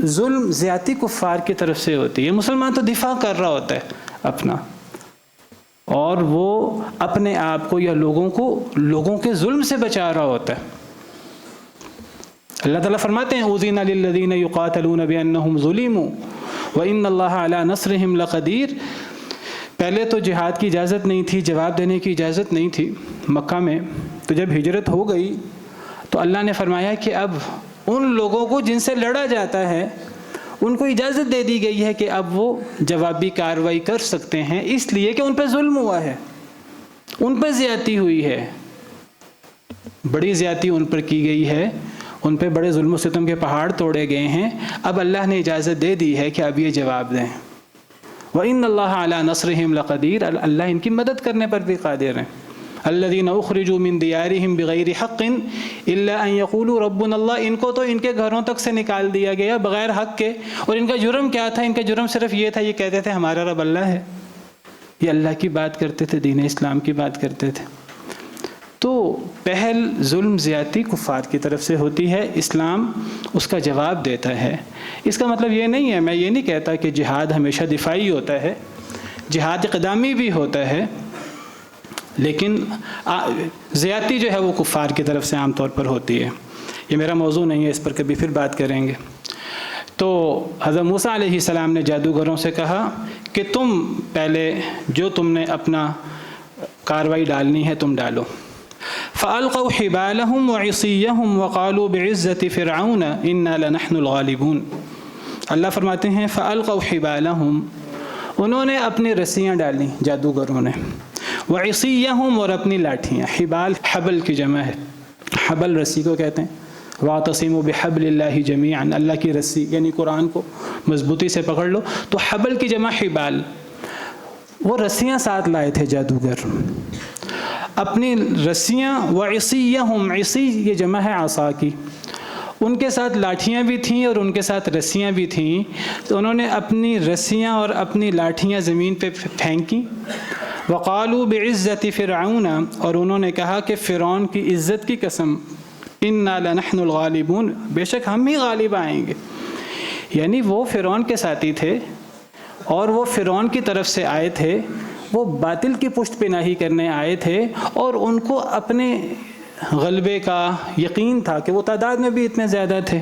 ظلم زیادتی کفار کی طرف سے ہوتی ہے۔ مسلمان تو دفاع کر رہا ہوتا ہے اپنا، اور وہ اپنے آپ کو یا لوگوں کے ظلم سے بچا رہا ہوتا ہے۔ اللہ تعالیٰ فرماتے ہیں اُذِنَ لِلَّذِينَ يُقَاتَلُونَ بِأَنَّهُمْ ظُلِمُوا وَإِنَّ اللَّهَ عَلَى نَصْرِهِمْ لَقَدِيرٌ۔ پہلے تو جہاد کی اجازت نہیں تھی، جواب دینے کی اجازت نہیں تھی مکہ میں، تو جب ہجرت ہو گئی تو اللہ نے فرمایا کہ اب ان لوگوں کو جن سے لڑا جاتا ہے ان کو اجازت دے دی گئی ہے کہ اب وہ جوابی کارروائی کر سکتے ہیں، اس لیے کہ ان پہ ظلم ہوا ہے، ان پہ زیادتی ہوئی ہے، بڑی زیادتی ان پر کی گئی ہے، ان پہ بڑے ظلم و ستم کے پہاڑ توڑے گئے ہیں۔ اب اللہ نے اجازت دے دی ہے کہ اب یہ جواب دیں۔ وَإِنَّ اللَّهَ عَلَى نَصْرِهِمْ لَقَدِيرٌ، اللہ ان کی مدد کرنے پر بھی قادر ہیں۔ الَّذِينَ أُخْرِجُوا مِن دِيَارِهِمْ بِغَيْرِ حَقٍّ إِلَّا أَن يَقُولُوا رَبُّنَا اللَّهُ، ان کو تو ان کے گھروں تک سے نکال دیا گیا بغیر حق کے، اور ان کا جرم کیا تھا؟ ان کا جرم صرف یہ تھا، یہ کہتے تھے ہمارا رب اللہ ہے، یہ اللہ کی بات کرتے تھے، دین اسلام کی بات کرتے تھے۔ تو پہل ظلم زیادتی کفار کی طرف سے ہوتی ہے، اسلام اس کا جواب دیتا ہے۔ اس کا مطلب یہ نہیں ہے، میں یہ نہیں کہتا کہ جہاد ہمیشہ دفاعی ہوتا ہے، جہاد اقدامی بھی ہوتا ہے، لیکن زیادتی جو ہے وہ کفار کی طرف سے عام طور پر ہوتی ہے۔ یہ میرا موضوع نہیں ہے، اس پر کبھی پھر بات کریں گے۔ تو حضرت موسیٰ علیہ السلام نے جادوگروں سے کہا کہ تم پہلے جو تم نے اپنا کاروائی ڈالنی ہے تم ڈالو۔ فَأَلْقَوْا حِبَالَهُمْ وَعِصِيَّهُمْ وَقَالُوا بِعِزَّةِ فِرْعَوْنَ إِنَّا لَنَحْنُ الْغَالِبُونَ۔ اللہ فرماتے ہیں فَأَلْقَوْا حِبَالَهُمْ، انہوں نے اپنی رسیاں ڈالیں جادوگروں نے، وَعِصِيَّهُمْ، اور اپنی لاٹھیاں۔ حبال حبل کی جمع ہے، حبل رسی کو کہتے ہیں۔ وَاعْتَصِمُوا بِحَبْلِ اللَّهِ جَمِيعًا، اللہ کی رسی یعنی قرآن کو مضبوطی سے پکڑ لو۔ تو حبل کی جمع حبال، وہ رسیاں ساتھ لائے تھے جادوگر، اپنی رسیاں۔ وَعِصِيَّهُمْ، عِصِی یہ جمع ہے عصا کی، ان کے ساتھ لاٹھیاں بھی تھیں اور ان کے ساتھ رسیاں بھی تھیں، تو انہوں نے اپنی رسیاں اور اپنی لاٹھیاں زمین پہ پھینکیں۔ وَقَالُوا بِعِزَّةِ فِرْعَوْنَ، اور انہوں نے کہا کہ فرعون کی عزت کی قسم، إِنَّا لَنَحْنُ الْغَالِبُونَ، بے شک ہم ہی غالب آئیں گے۔ یعنی وہ فرعون کے ساتھی تھے اور وہ فرعون کی طرف سے آئے تھے، وہ باطل کی پشت پناہی کرنے آئے تھے اور ان کو اپنے غلبے کا یقین تھا کہ وہ تعداد میں بھی اتنے زیادہ تھے،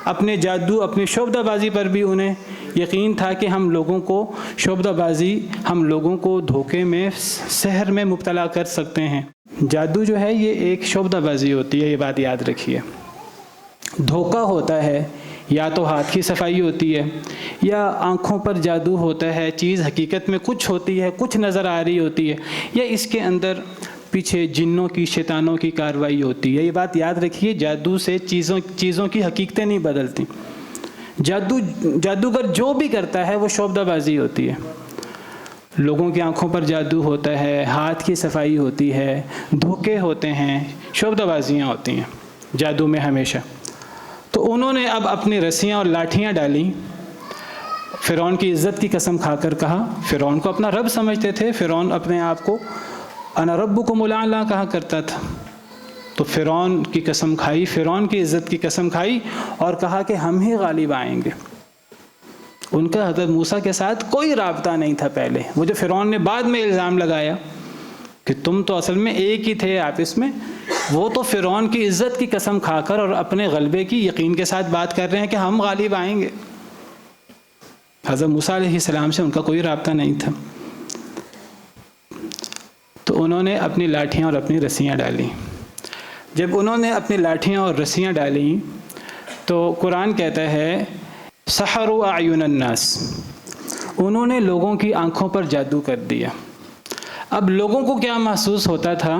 اپنے جادو اپنی شعبدہ بازی پر بھی انہیں یقین تھا کہ ہم لوگوں کو شعبدہ بازی، ہم لوگوں کو دھوکے میں، سحر میں مبتلا کر سکتے ہیں۔ جادو جو ہے یہ ایک شعبدہ بازی ہوتی ہے، یہ بات یاد رکھیے۔ دھوکہ ہوتا ہے، یا تو ہاتھ کی صفائی ہوتی ہے، یا آنکھوں پر جادو ہوتا ہے، چیز حقیقت میں کچھ ہوتی ہے، کچھ نظر آ رہی ہوتی ہے، یا اس کے اندر پیچھے جنوں کی، شیطانوں کی کارروائی ہوتی ہے۔ یہ بات یاد رکھیے، جادو سے چیزوں کی حقیقتیں نہیں بدلتی۔ جادوگر جو بھی کرتا ہے وہ شعبدہ بازی ہوتی ہے۔ لوگوں کی آنکھوں پر جادو ہوتا ہے، ہاتھ کی صفائی ہوتی ہے، دھوکے ہوتے ہیں، شعبدہ بازیاں ہوتی ہیں جادو میں ہمیشہ۔ تو انہوں نے اب اپنی رسیاں اور لاٹھیاں ڈالیں، فرعون کی عزت کی قسم کھا کر کہا، فرعون کو اپنا رب سمجھتے تھے، فرعون اپنے آپ کو انا ربکم الاعلی کہا کرتا تھا، تو فرعون کی قسم کھائی، فرعون کی عزت کی قسم کھائی اور کہا کہ ہم ہی غالب آئیں گے۔ ان کا حضرت موسیٰ کے ساتھ کوئی رابطہ نہیں تھا پہلے، وہ جو فرعون نے بعد میں الزام لگایا کہ تم تو اصل میں ایک ہی تھے آپس میں، وہ تو فرعون کی عزت کی قسم کھا کر اور اپنے غلبے کی یقین کے ساتھ بات کر رہے ہیں کہ ہم غالب آئیں گے۔ حضرت موسیٰ علیہ السلام سے ان کا کوئی رابطہ نہیں تھا۔ تو انہوں نے اپنی لاٹھیاں اور اپنی رسیاں ڈالیں۔ جب انہوں نے اپنی لاٹھیاں اور رسیاں ڈالیں تو قرآن کہتا ہے سحروا اعین الناس، انہوں نے لوگوں کی آنکھوں پر جادو کر دیا۔ اب لوگوں کو کیا محسوس ہوتا تھا؟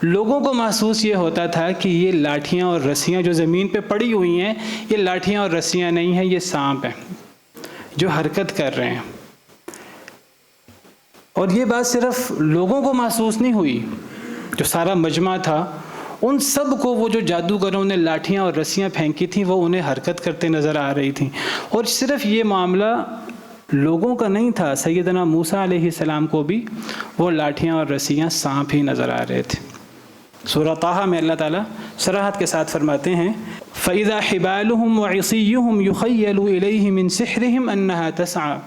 لوگوں کو محسوس یہ ہوتا تھا کہ یہ لاٹھیاں اور رسیاں جو زمین پہ پڑی ہوئی ہیں، یہ لاٹھیاں اور رسیاں نہیں ہیں، یہ سانپ ہیں جو حرکت کر رہے ہیں۔ اور یہ بات صرف لوگوں کو محسوس نہیں ہوئی، جو سارا مجمع تھا ان سب کو، وہ جو جادوگروں نے لاٹھیاں اور رسیاں پھینکی تھیں وہ انہیں حرکت کرتے نظر آ رہی تھیں۔ اور صرف یہ معاملہ لوگوں کا نہیں تھا، سیدنا موسیٰ علیہ السلام کو بھی وہ لاٹھیاں اور رسیاں سانپ ہی نظر آ رہے تھے۔ سورہ طٰہٰ میں اللہ تعالیٰ صراحت کے ساتھ فرماتے ہیں فَإِذَا حِبَالُهُمْ وَعِصِيُّهُمْ يُخَيَّلُ إِلَيْهِ مِنْ سِحْرِهِمْ أَنَّهَا تَسْعَىٰ،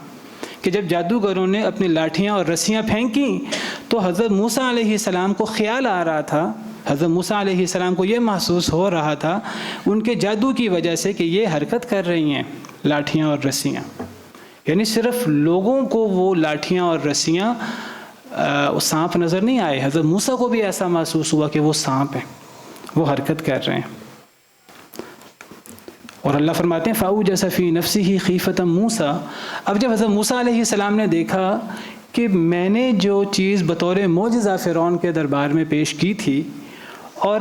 کہ جب جادوگروں نے اپنی لاٹھیاں اور رسیاں پھینکیں تو حضرت موسیٰ علیہ السلام کو خیال آ رہا تھا، حضرت موسیٰ علیہ السلام کو یہ محسوس ہو رہا تھا ان کے جادو کی وجہ سے کہ یہ حرکت کر رہی ہیں لاٹھیاں اور رسیاں، یعنی صرف لوگوں کو وہ لاٹھیاں اور رسیاں سانپ نظر نہیں آئے، حضرت موسیٰ کو بھی ایسا محسوس ہوا کہ وہ سانپ ہیں، وہ حرکت کر رہے ہیں۔ اور اللہ فرماتے ہیں فَأَوْجَسَ فِي نَفْسِهِ خِيفَةً مُوسَىٰ، اب جب حضرت موسیٰ علیہ السلام نے دیکھا کہ میں نے جو چیز بطور معجزہ فرعون کے دربار میں پیش کی تھی، اور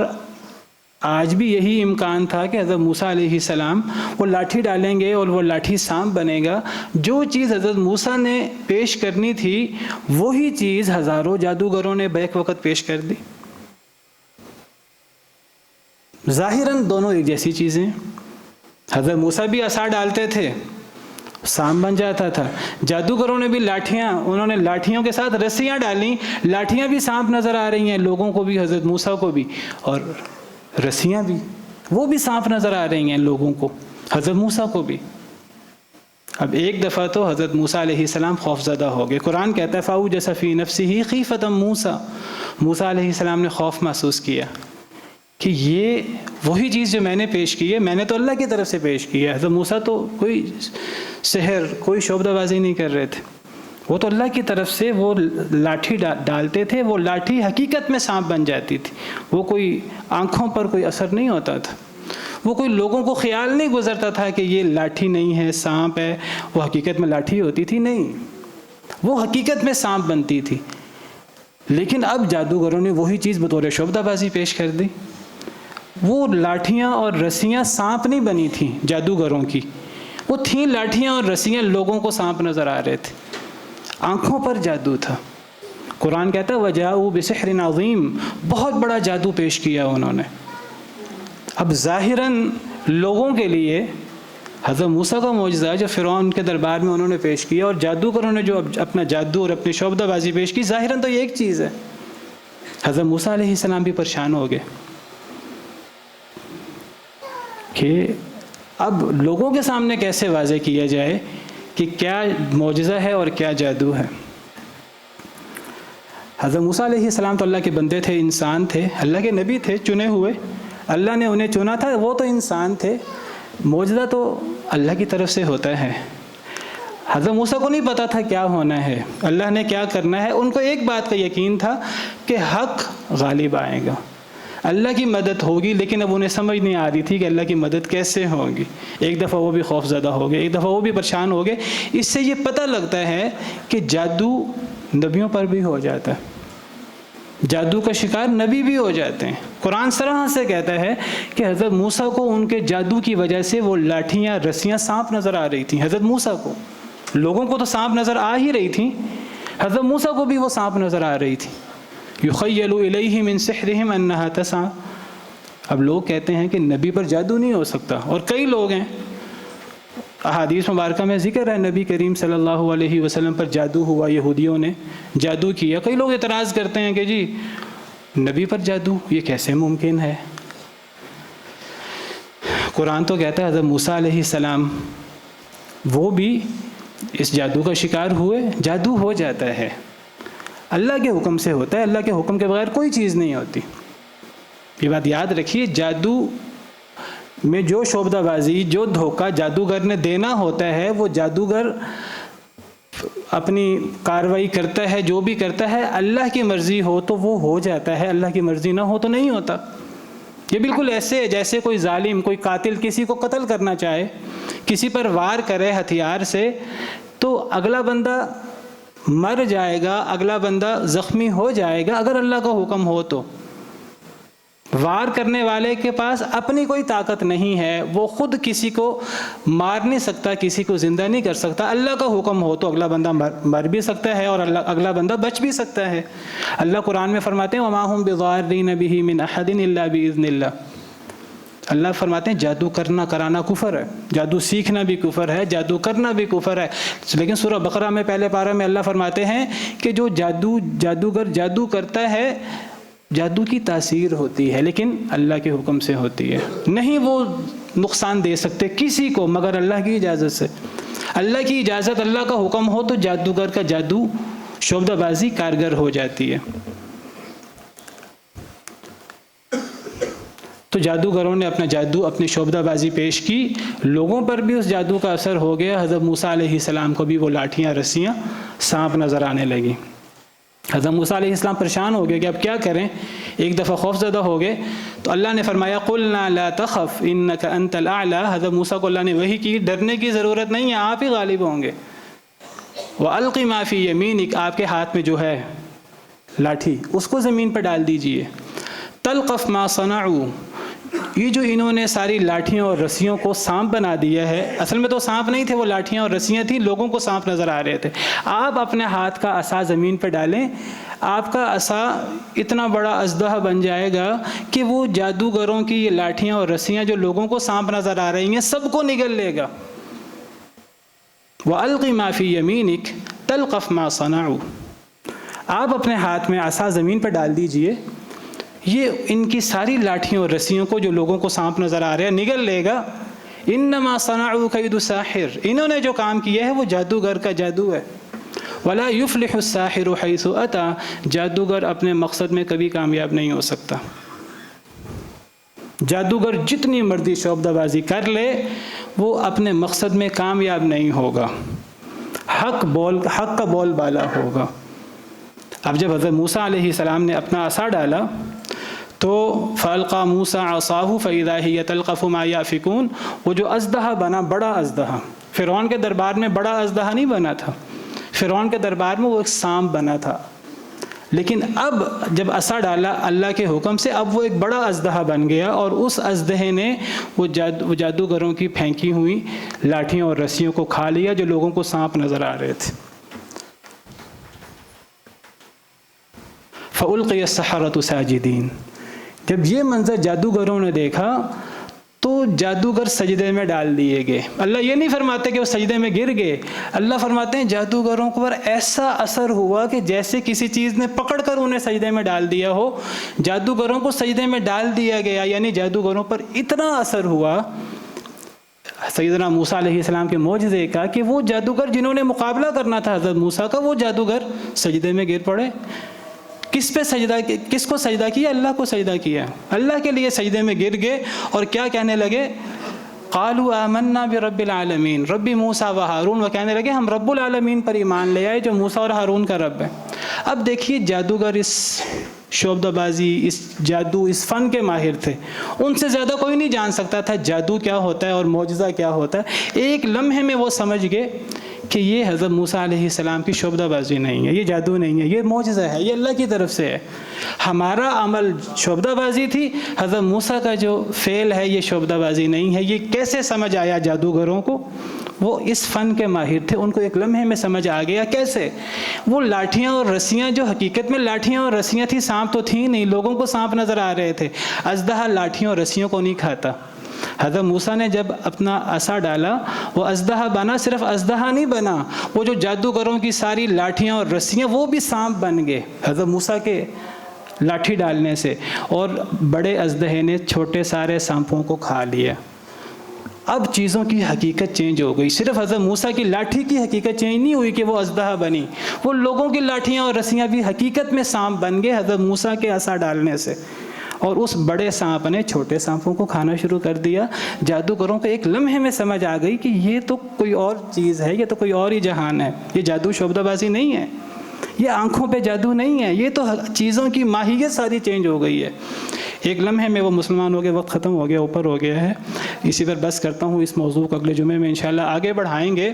آج بھی یہی امکان تھا کہ حضرت موسیٰ علیہ السلام وہ لاٹھی ڈالیں گے اور وہ لاٹھی سانپ بنے گا، جو چیز حضرت موسیٰ نے پیش کرنی تھی وہی چیز ہزاروں جادوگروں نے بیک وقت پیش کر دی۔ ظاہراً دونوں ایک جیسی چیزیں، حضرت موسیٰ بھی عصا ڈالتے تھے سانپ بن جاتا تھا، جادوگروں نے بھی لاٹھیاں، انہوں نے لاٹھیوں کے ساتھ رسیاں ڈالیں، لاٹھیاں بھی سانپ نظر آ رہی ہیں لوگوں کو بھی، حضرت موسیٰ کو بھی، اور رسیاں بھی، وہ بھی سانپ نظر آ رہی ہیں لوگوں کو، حضرت موسیٰ کو بھی۔ اب ایک دفعہ تو حضرت موسیٰ علیہ السلام خوف زدہ ہو گئے، قرآن کہتا ہے فَأَوْجَسَ فِي نَفْسِهِ خِيفَةً مُوسَىٰ، موسیٰ علیہ السلام نے خوف محسوس کیا کہ یہ وہی چیز جو میں نے پیش کی ہے، میں نے تو اللہ کی طرف سے پیش کی ہے، حضرت موسیٰ تو کوئی سحر، کوئی شعبدہ بازی نہیں کر رہے تھے، وہ تو اللہ کی طرف سے وہ لاٹھی ڈالتے تھے، وہ لاٹھی حقیقت میں سانپ بن جاتی تھی، وہ کوئی آنکھوں پر کوئی اثر نہیں ہوتا تھا، وہ کوئی لوگوں کو خیال نہیں گزرتا تھا کہ یہ لاٹھی نہیں ہے سانپ ہے، وہ حقیقت میں لاٹھی ہوتی تھی، نہیں، وہ حقیقت میں سانپ بنتی تھی۔ لیکن اب جادوگروں نے وہی چیز بطور شعبدہ بازی پیش کر دی، وہ لاٹھیاں اور رسیاں سانپ نہیں بنی تھیں جادوگروں کی، وہ تھیں لاٹھیاں اور رسیاں لوگوں کو سانپ نظر آ رہے تھے، آنکھوں پر جادو تھا۔ قرآن کہتا ہے وَجَاءُوا بِسِحْرٍ عَظِيمٍ، بہت بڑا جادو پیش کیا انہوں نے۔ اب ظاہراً لوگوں کے لیے حضرت موسیٰ کا معجزہ جو فرعون کے دربار میں انہوں نے پیش کیا، اور جادوگروں نے جو اپنا جادو اور اپنی شعبدہ بازی پیش کی، ظاہراً تو یہ ایک چیز ہے۔ حضرت موسیٰ علیہ السلام بھی پریشان ہو گئے کہ اب لوگوں کے سامنے کیسے واضح کیا جائے کہ کیا معجزہ ہے اور کیا جادو ہے۔ حضرت موسیٰ علیہ السلام تو اللہ کے بندے تھے، انسان تھے، اللہ کے نبی تھے، چنے ہوئے، اللہ نے انہیں چنا تھا، وہ تو انسان تھے، معجزہ تو اللہ کی طرف سے ہوتا ہے۔ حضرت موسیٰ کو نہیں پتا تھا کیا ہونا ہے، اللہ نے کیا کرنا ہے، ان کو ایک بات کا یقین تھا کہ حق غالب آئے گا، اللہ کی مدد ہوگی، لیکن اب انہیں سمجھ نہیں آ رہی تھی کہ اللہ کی مدد کیسے ہوگی۔ ایک دفعہ وہ بھی خوف زدہ ہو گئے، ایک دفعہ وہ بھی پریشان ہو گئے۔ اس سے یہ پتہ لگتا ہے کہ جادو نبیوں پر بھی ہو جاتا ہے، جادو کا شکار نبی بھی ہو جاتے ہیں۔ قرآن صراحت سے کہتا ہے کہ حضرت موسیٰ کو ان کے جادو کی وجہ سے وہ لاٹھیاں، رسیاں، سانپ نظر آ رہی تھیں۔ حضرت موسیٰ کو، لوگوں کو تو سانپ نظر آ ہی رہی تھی، حضرت موسیٰ کو بھی وہ سانپ نظر آ رہی تھی۔ یخیل الیہ من سحرہم انہا تسعی۔ اب لوگ کہتے ہیں کہ نبی پر جادو نہیں ہو سکتا، اور کئی لوگ ہیں، احادیث مبارکہ میں ذکر ہے نبی کریم صلی اللہ علیہ وسلم پر جادو ہوا، یہودیوں نے جادو کیا۔ کئی لوگ اعتراض کرتے ہیں کہ جی نبی پر جادو یہ کیسے ممکن ہے؟ قرآن تو کہتا ہے حضرت موسیٰ علیہ السلام وہ بھی اس جادو کا شکار ہوئے، جادو ہو جاتا ہے، اللہ کے حکم سے ہوتا ہے، اللہ کے حکم کے بغیر کوئی چیز نہیں ہوتی۔ یہ بات یاد رکھیے، جادو میں جو شعبدہ بازی، جو دھوکہ جادوگر نے دینا ہوتا ہے، وہ جادوگر اپنی کارروائی کرتا ہے، جو بھی کرتا ہے اللہ کی مرضی ہو تو وہ ہو جاتا ہے، اللہ کی مرضی نہ ہو تو نہیں ہوتا۔ یہ بالکل ایسے ہے جیسے کوئی ظالم، کوئی قاتل کسی کو قتل کرنا چاہے، کسی پر وار کرے ہتھیار سے، تو اگلا بندہ مر جائے گا، اگلا بندہ زخمی ہو جائے گا اگر اللہ کا حکم ہو تو۔ وار کرنے والے کے پاس اپنی کوئی طاقت نہیں ہے، وہ خود کسی کو مار نہیں سکتا، کسی کو زندہ نہیں کر سکتا۔ اللہ کا حکم ہو تو اگلا بندہ مر بھی سکتا ہے اور اگلا بندہ بچ بھی سکتا ہے۔ اللہ قرآن میں فرماتے ہیں وَمَا هُمْ بِضَارِّينَ بِهِ مِنْ أَحَدٍ إِلَّا بِإِذْنِ اللَّهِ۔ اللہ فرماتے ہیں جادو کرانا کفر ہے، جادو سیکھنا بھی کفر ہے، جادو کرنا بھی کفر ہے۔ لیکن سورہ بقرہ میں پہلے پارہ میں اللہ فرماتے ہیں کہ جو جادوگر جادو کرتا ہے، جادو کی تاثیر ہوتی ہے لیکن اللہ کے حکم سے ہوتی ہے، نہیں وہ نقصان دے سکتے کسی کو مگر اللہ کی اجازت سے۔ اللہ کی اجازت، اللہ کا حکم ہو تو جادوگر کا جادو، شعبدہ بازی کارگر ہو جاتی ہے۔ تو جادوگروں نے اپنا جادو، اپنی شعبدہ بازی پیش کی، لوگوں پر بھی اس جادو کا اثر ہو گیا۔ حضرت موسیٰ علیہ السلام کو بھی وہ لاٹھیاں، رسیاں، سانپ نظر آنے لگی۔ حضرت موسیٰ علیہ السلام پریشان ہو گئے کہ اب کیا کریں، ایک دفعہ خوف زدہ ہو گئے تو اللہ نے فرمایا قُلْنَا لَا تَخَفْ إِنَّكَ أَنْتَ الْأَعْلَى۔ حضرت موسیٰ کو اللہ نے وحی کی، ڈرنے کی ضرورت نہیں ہے، آپ ہی غالب ہوں گے۔ وَأَلْقِ مَا فِي يَمِينِكَ، آپ کے ہاتھ میں جو ہے لاٹھی اس کو زمین پر ڈال دیجئے۔ تَلْقَفْ مَا صَنَعُوا، یہ جو انہوں نے ساری لاٹھیوں اور رسیوں کو سانپ بنا دیا ہے، اصل میں تو سانپ نہیں تھے، وہ لاٹھیاں اور رسیاں تھیں، لوگوں کو سانپ نظر آ رہے تھے۔ آپ اپنے ہاتھ کا عصا زمین پہ ڈالیں، آپ کا عصا اتنا بڑا اژدہا بن جائے گا کہ وہ جادوگروں کی یہ لاٹھیاں اور رسیاں جو لوگوں کو سانپ نظر آ رہی ہیں سب کو نگل لے گا۔ وَأَلْقِ مَا فِي يَمِينِكَ تَلْقَفْ مَا صَنَعُوا، آپ اپنے ہاتھ میں عصا زمین پر ڈال دیجئے، یہ ان کی ساری لاٹھیوں اور رسیوں کو جو لوگوں کو سانپ نظر آ رہے ہیں نگل لے گا۔ انما صنعوا کید ساحر، انہوں نے جو کام کیا ہے وہ جادوگر کا جادو ہے۔ ولا یفلح الساحر حیث اتی، جادوگر اپنے مقصد میں کبھی کامیاب نہیں ہو سکتا۔ جادوگر جتنی مرضی شعبدہ بازی کر لے وہ اپنے مقصد میں کامیاب نہیں ہوگا، حق کا بول بالا ہوگا۔ اب جب حضرت موسیٰ علیہ السلام نے اپنا عصا ڈالا تو فَأَلْقَى مُوسَىٰ عَصَاهُ فَإِذَا هِيَ تَلْقَفُ مَا يَأْفِكُونَ، وہ جو اژدہا بنا، بڑا اژدہا، فرعون کے دربار میں بڑا اژدہا نہیں بنا تھا، فرعون کے دربار میں وہ ایک سانپ بنا تھا، لیکن اب جب عصا ڈالا اللہ کے حکم سے اب وہ ایک بڑا اژدہا بن گیا، اور اس اژدہے نے وہ جادوگروں کی پھینکی ہوئی لاٹھیوں اور رسیوں کو کھا لیا جو لوگوں کو سانپ نظر آ رہے تھے۔ فَأُلْقِيَ السَّحَرَةُ سَاجِدِينَ، جب یہ منظر جادوگروں نے دیکھا تو جادوگر سجدے میں ڈال دیے گئے۔ اللہ یہ نہیں فرماتے کہ وہ سجدے میں گر گئے، اللہ فرماتے ہیں جادوگروں پر ایسا اثر ہوا کہ جیسے کسی چیز نے پکڑ کر انہیں سجدے میں ڈال دیا ہو، جادوگروں کو سجدے میں ڈال دیا گیا، یعنی جادوگروں پر اتنا اثر ہوا سیدنا موسیٰ علیہ السلام کے معجزے کا کہ وہ جادوگر جنہوں نے مقابلہ کرنا تھا حضرت موسیٰ کا، وہ جادوگر سجدے میں گر پڑے۔ کس پہ سجدہ، کس کو سجدہ کیا؟ اللہ کو سجدہ کیا، اللہ کے لیے سجدے میں گر گئے اور کیا کہنے لگے؟ قالوا آمنا برب العالمین، رب موسیٰ و ہارون، وہ کہنے لگے ہم رب العالمین پر ایمان لے آئے جو موسیٰ اور ہارون کا رب ہے۔ اب دیکھیے جادوگر اس شعبدہ بازی، اس جادو، اس فن کے ماہر تھے، ان سے زیادہ کوئی نہیں جان سکتا تھا جادو کیا ہوتا ہے اور معجزہ کیا ہوتا ہے۔ ایک لمحے میں وہ سمجھ گئے کہ یہ حضرت موسیٰ علیہ السلام کی شعبدہ بازی نہیں ہے، یہ جادو نہیں ہے، یہ معجزہ ہے، یہ اللہ کی طرف سے ہے۔ ہمارا عمل شعبدہ بازی تھی، حضرت موسیٰ کا جو فعل ہے یہ شعبدہ بازی نہیں ہے۔ یہ کیسے سمجھ آیا جادوگروں کو؟ وہ اس فن کے ماہر تھے، ان کو ایک لمحے میں سمجھ آ گیا۔ کیسے؟ وہ لاٹھیاں اور رسیاں، جو حقیقت میں لاٹھیاں اور رسیاں تھیں، سانپ تو تھیں نہیں، لوگوں کو سانپ نظر آ رہے تھے۔ اژدہا لاٹھیوں اور رسیوں کو نہیں کھاتا۔ حضرت موسیٰ نے جب اپنا عصا ڈالا وہ اژدہا بنا، صرف اژدہا نہیں بنا، وہ جو جادوگروں کی ساری لاٹھیاں اور رسیاں وہ بھی سانپ بن گئے حضرت موسیٰ کے لاٹھی ڈالنے سے، اور بڑے اژدہے نے چھوٹے سارے سانپوں کو کھا لیا۔ اب چیزوں کی حقیقت چینج ہو گئی۔ صرف حضرت موسیٰ کی لاٹھی کی حقیقت چینج نہیں ہوئی کہ وہ اژدہا بنی، وہ لوگوں کی لاٹھیاں اور رسیاں بھی حقیقت میں سانپ بن گئے حضرت موسیٰ کے عصا ڈالنے سے، اور اس بڑے سانپ نے چھوٹے سانپوں کو کھانا شروع کر دیا۔ جادوگروں کو ایک لمحے میں سمجھ آ گئی کہ یہ تو کوئی اور چیز ہے، یہ تو کوئی اور ہی جہان ہے، یہ جادو شعبدہ بازی نہیں ہے، یہ آنکھوں پہ جادو نہیں ہے، یہ تو چیزوں کی ماہیت ساری چینج ہو گئی ہے۔ ایک لمحے میں وہ مسلمان ہو گئے، وقت ختم ہو گیا، اوپر ہو گیا ہے، اسی پر بس کرتا ہوں۔ اس موضوع کو اگلے جمعے میں انشاءاللہ آگے بڑھائیں گے۔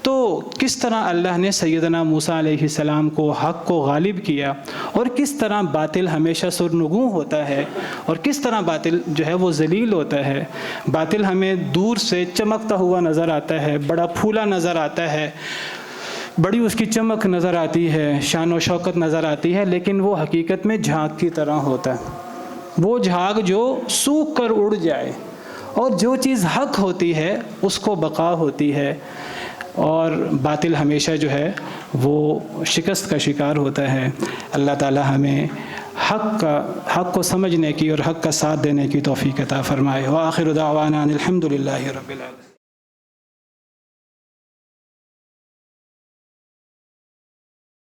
تو کس طرح اللہ نے سیدنا موسیٰ علیہ السلام کو حق کو غالب کیا، اور کس طرح باطل ہمیشہ سرنگوں ہوتا ہے، اور کس طرح باطل جو ہے وہ ذلیل ہوتا ہے۔ باطل ہمیں دور سے چمکتا ہوا نظر آتا ہے، بڑا پھولا نظر آتا ہے، بڑی اس کی چمک نظر آتی ہے، شان و شوکت نظر آتی ہے، لیکن وہ حقیقت میں جھاگ کی طرح ہوتا ہے، وہ جھاگ جو سوکھ کر اڑ جائے، اور جو چیز حق ہوتی ہے اس کو بقا ہوتی ہے، اور باطل ہمیشہ جو ہے وہ شکست کا شکار ہوتا ہے۔ اللہ تعالی ہمیں حق کو سمجھنے کی اور حق کا ساتھ دینے کی توفیق عطا فرمائے۔ وآخر دعوانا الحمد للہ رب العالمین۔